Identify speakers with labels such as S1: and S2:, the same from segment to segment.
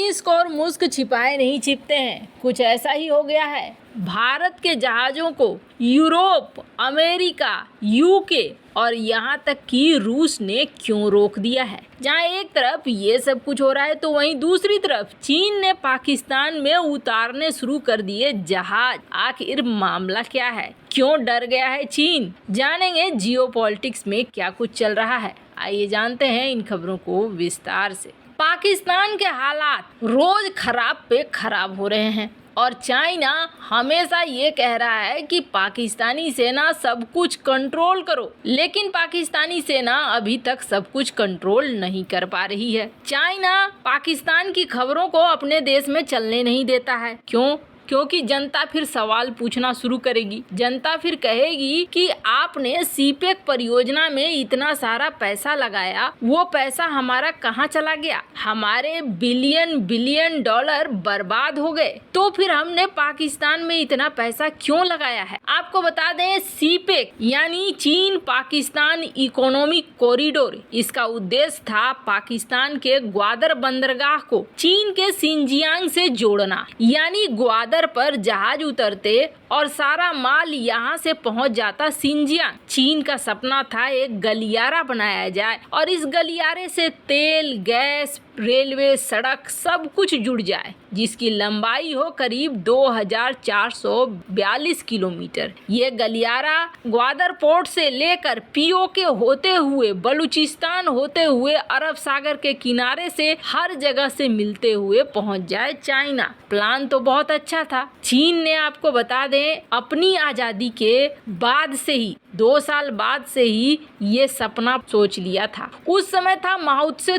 S1: मुश्क और मुश्क छिपाए नहीं छिपते हैं। कुछ ऐसा ही हो गया है। भारत के जहाज़ों को यूरोप, अमेरिका, यूके और यहाँ तक कि रूस ने क्यों रोक दिया है? जहाँ एक तरफ ये सब कुछ हो रहा है तो वहीं दूसरी तरफ चीन ने पाकिस्तान में उतारने शुरू कर दिए जहाज। आखिर मामला क्या है? क्यों डर गया है चीन? जानेंगे जियोपॉलिटिक्स में क्या कुछ चल रहा है। आइए जानते हैं इन खबरों को विस्तार से। पाकिस्तान के हालात रोज खराब पे खराब हो रहे हैं और चाइना हमेशा ये कह रहा है कि पाकिस्तानी सेना सब कुछ कंट्रोल करो, लेकिन पाकिस्तानी सेना अभी तक सब कुछ कंट्रोल नहीं कर पा रही है। चाइना पाकिस्तान की खबरों को अपने देश में चलने नहीं देता है। क्यों? क्योंकि जनता फिर सवाल पूछना शुरू करेगी। जनता फिर कहेगी कि आपने सीपेक परियोजना में इतना सारा पैसा लगाया, वो पैसा हमारा कहाँ चला गया? हमारे बिलियन डॉलर बर्बाद हो गए। तो फिर हमने पाकिस्तान में इतना पैसा क्यों लगाया है? आपको बता दें, सीपेक यानी चीन पाकिस्तान इकोनॉमिक कॉरिडोर, इसका उद्देश्य था पाकिस्तान के ग्वादर बंदरगाह को चीन के सिंजियांग से जोड़ना। यानी ग्वादर पर जहाज उतरते और सारा माल यहाँ से पहुँच जाता सिंजियांग। चीन का सपना था एक गलियारा बनाया जाए और इस गलियारे से तेल, गैस, रेलवे, सड़क सब कुछ जुड़ जाए, जिसकी लंबाई हो करीब 2442 किलोमीटर। ये गलियारा ग्वादर पोर्ट से लेकर पीओके होते हुए, बलूचिस्तान होते हुए, अरब सागर के किनारे से हर जगह से मिलते हुए पहुंच जाए चाइना। प्लान तो बहुत अच्छा था। चीन ने, आपको बता दें, अपनी आज़ादी के बाद से ही 2 साल बाद से ही ये सपना सोच लिया था। उस समय था माओ त्से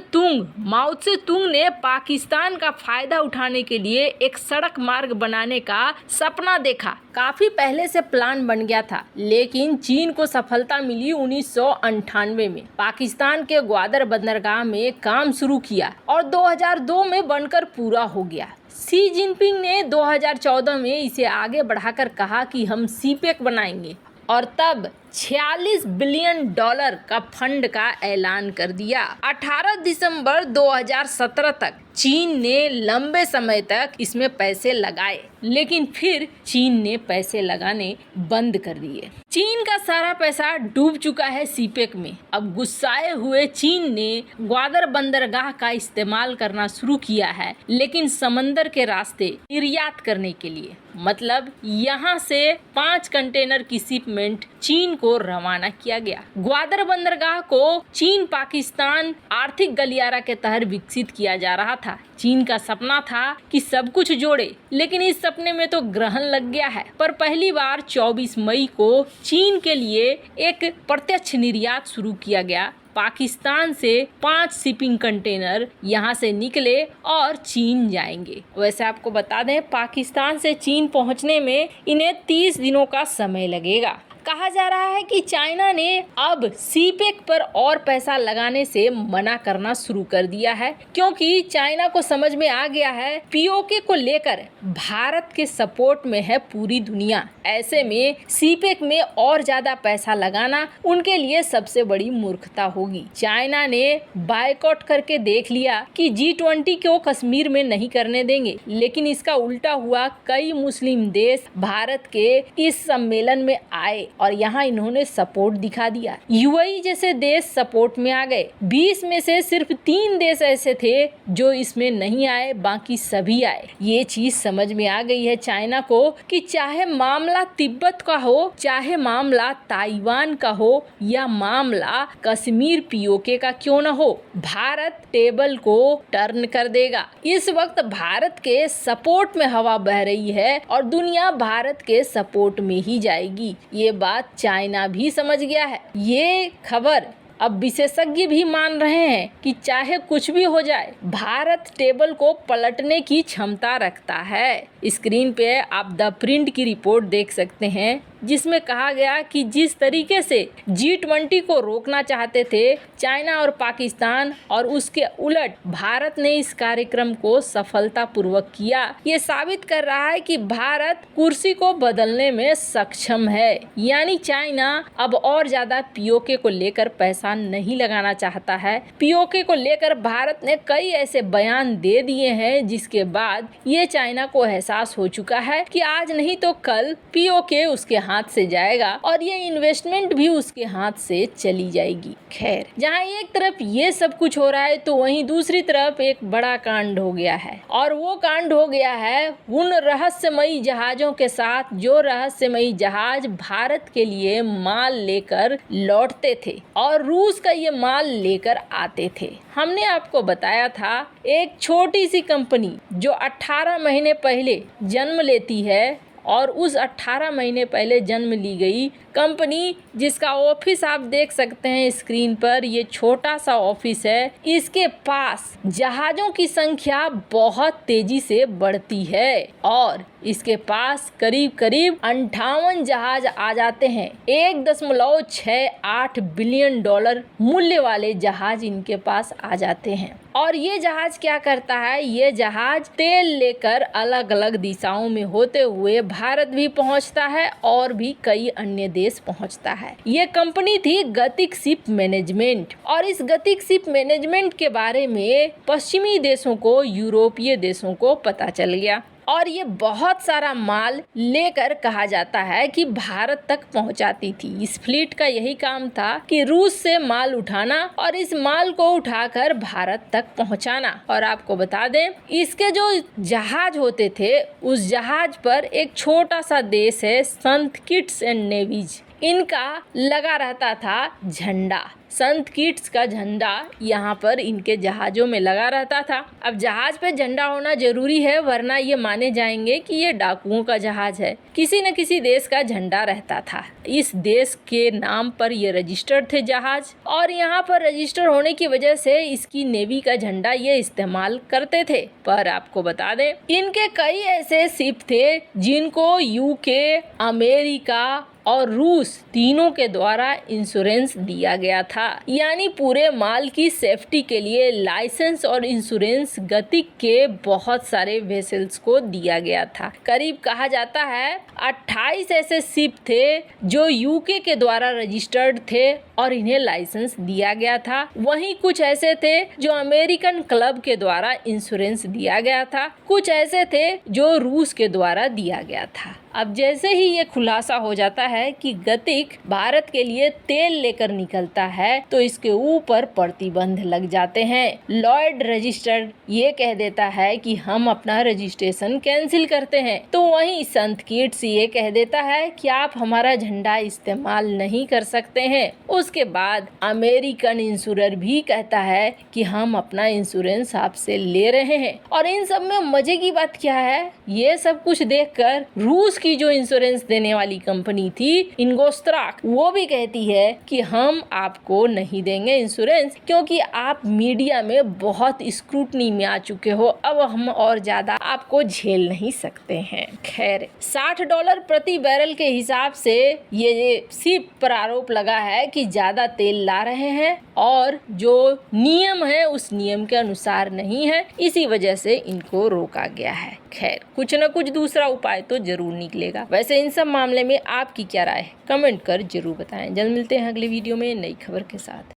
S1: तुंग ने पाकिस्तान का फायदा उठाने के लिए एक सड़क मार्ग बनाने का सपना देखा। काफी पहले से प्लान बन गया था, लेकिन चीन को सफलता मिली 1998 में। पाकिस्तान के ग्वादर बंदरगाह में काम शुरू किया और 2002 में बनकर पूरा हो गया। शी जिनपिंग ने 2014 में इसे आगे बढ़ाकर कहा कि हम सीपेक बनाएंगे और तब 46 बिलियन डॉलर का फंड का ऐलान कर दिया। 18 दिसंबर 2017 तक चीन ने लंबे समय तक इसमें पैसे लगाए, लेकिन फिर चीन ने पैसे लगाने बंद कर दिए। चीन का सारा पैसा डूब चुका है सीपेक में। अब गुस्साए हुए चीन ने ग्वादर बंदरगाह का इस्तेमाल करना शुरू किया है, लेकिन समंदर के रास्ते निर्यात करने के लिए। मतलब यहाँ से 5 कंटेनर की शिपमेंट चीन को रवाना किया गया। ग्वादर बंदरगाह को चीन पाकिस्तान आर्थिक गलियारा के तहत विकसित किया जा रहा था। चीन का सपना था कि सब कुछ जोड़े, लेकिन इस सपने में तो ग्रहण लग गया है। पर पहली बार 24 मई को चीन के लिए एक प्रत्यक्ष निर्यात शुरू किया गया। पाकिस्तान से 5 शिपिंग कंटेनर यहाँ से निकले और चीन जाएंगे। वैसे आपको बता दें, पाकिस्तान से चीन पहुँचने में इन्हें 30 दिनों का समय लगेगा। कहा जा रहा है कि चाइना ने अब सीपेक पर और पैसा लगाने से मना करना शुरू कर दिया है, क्योंकि चाइना को समझ में आ गया है पीओके को लेकर भारत के सपोर्ट में है पूरी दुनिया। ऐसे में सीपेक में और ज्यादा पैसा लगाना उनके लिए सबसे बड़ी मूर्खता होगी। चाइना ने बायकॉट करके देख लिया कि G20 को कश्मीर में नहीं करने देंगे, लेकिन इसका उल्टा हुआ। कई मुस्लिम देश भारत के इस सम्मेलन में आए और यहाँ इन्होंने सपोर्ट दिखा दिया। यूएई जैसे देश सपोर्ट में आ गए। 20 में से सिर्फ 3 देश ऐसे थे जो इसमें नहीं आए, बाकी सभी आए। ये चीज समझ में आ गई है चाइना को कि चाहे मामला तिब्बत का हो, चाहे मामला ताइवान का हो या मामला कश्मीर पीओके का क्यों न हो, भारत टेबल को टर्न कर देगा। इस वक्त भारत के सपोर्ट में हवा बह रही है और दुनिया भारत के सपोर्ट में ही जाएगी। ये बात चाइना भी समझ गया है। ये खबर अब विशेषज्ञ भी मान रहे हैं कि चाहे कुछ भी हो जाए, भारत टेबल को पलटने की क्षमता रखता है। स्क्रीन पे आप द प्रिंट की रिपोर्ट देख सकते हैं। जिसमें कहा गया कि जिस तरीके से G20 को रोकना चाहते थे चाइना और पाकिस्तान और उसके उलट भारत ने इस कार्यक्रम को सफलतापूर्वक किया, ये साबित कर रहा है कि भारत कुर्सी को बदलने में सक्षम है। यानी चाइना अब और ज्यादा पीओके को लेकर पैसा नहीं लगाना चाहता है। पीओके को लेकर भारत ने कई ऐसे बयान दे दिए हैं जिसके बाद ये चाइना को एहसास हो चुका है कि आज नहीं तो कल पीओके उसके हाथ से जाएगा और ये इन्वेस्टमेंट भी उसके हाथ से चली जाएगी। खैर, जहाँ एक तरफ ये सब कुछ हो रहा है तो वहीं दूसरी तरफ एक बड़ा कांड हो गया है और वो कांड हो गया है उन रहस्यमयी जहाजों के साथ जो रहस्यमयी जहाज भारत के लिए माल लेकर लौटते थे और रूस का ये माल लेकर आते थे। हमने आपको बताया था एक छोटी सी कंपनी जो 18 महीने पहले जन्म लेती है और उस 18 महीने पहले जन्म ली गई कंपनी जिसका ऑफिस आप देख सकते हैं स्क्रीन पर, ये छोटा सा ऑफिस है, इसके पास जहाज़ों की संख्या बहुत तेजी से बढ़ती है और इसके पास करीब 58 जहाज आ जाते हैं। 1.68 बिलियन डॉलर मूल्य वाले जहाज इनके पास आ जाते हैं। और ये जहाज क्या करता है, ये जहाज तेल लेकर अलग अलग दिशाओं में होते हुए भारत भी पहुंचता है और भी कई अन्य देश पहुंचता है। ये कंपनी थी गतिक शिप मैनेजमेंट और इस गतिक शिप मैनेजमेंट के बारे में पश्चिमी देशों को, यूरोपीय देशों को पता चल गया और ये बहुत सारा माल लेकर कहा जाता है कि भारत तक पहुंचाती थी। इस फ्लीट का यही काम था कि रूस से माल उठाना और इस माल को उठाकर भारत तक पहुंचाना। और आपको बता दें, इसके जो जहाज होते थे उस जहाज पर एक छोटा सा देश है संत किट्स एंड नेवीज, इनका लगा रहता था झंडा। संत किट्स का झंडा यहाँ पर इनके जहाज़ों में लगा रहता था। अब जहाज पे झंडा होना जरूरी है वरना ये माने जाएंगे कि ये डाकुओं का जहाज है। किसी न किसी देश का झंडा रहता था, इस देश के नाम पर ये रजिस्टर्ड थे जहाज और यहाँ पर रजिस्टर होने की वजह से इसकी नेवी का झंडा ये इस्तेमाल करते थे। पर आपको बता दें, इनके कई ऐसे शिप थे जिनको यूके, अमेरिका और रूस तीनों के द्वारा इंश्योरेंस दिया गया था। यानी पूरे माल की सेफ्टी के लिए लाइसेंस और इंश्योरेंस गतिक के बहुत सारे वेसल्स को दिया गया था। करीब कहा जाता है 28 ऐसे शिप थे जो यूके के द्वारा रजिस्टर्ड थे और इन्हें लाइसेंस दिया गया था। वहीं कुछ ऐसे थे जो अमेरिकन क्लब के द्वारा इंश्योरेंस दिया गया था, कुछ ऐसे थे जो रूस के द्वारा दिया गया था। अब जैसे ही ये खुलासा हो जाता है कि गतिक भारत के लिए तेल लेकर निकलता है तो इसके ऊपर प्रतिबंध लग जाते हैं। लॉयड रजिस्टर्ड ये कह देता है कि हम अपना रजिस्ट्रेशन कैंसिल करते हैं, तो वहीं संत किट्स ये कह देता है कि आप हमारा झंडा इस्तेमाल नहीं कर सकते हैं। उसके बाद अमेरिकन इंश्योरर भी कहता है कि हम अपना इंश्योरेंस आपसे ले रहे हैं। और इन सब में मजे की बात क्या है, ये सब कुछ देखकर रूस की जो इंश्योरेंस देने वाली कंपनी थी इन्गोस्त्राक, वो भी कहती है कि हम आपको नहीं देंगे इंश्योरेंस क्योंकि आप मीडिया में बहुत स्क्रूटनी में आ चुके हो, अब हम और ज्यादा आपको झेल नहीं सकते हैं। खैर, $60 प्रति बैरल के हिसाब से ये शिप पर आरोप लगा है कि ज्यादा तेल ला रहे हैं और जो नियम है उस नियम के अनुसार नहीं है, इसी वजह से इनको रोका गया है। खैर, कुछ न कुछ दूसरा उपाय तो जरूर निकलेगा। वैसे इन सब मामले में आपकी क्या राय है, कमेंट कर जरूर बताएं। जल्द मिलते हैं अगले वीडियो में नई खबर के साथ।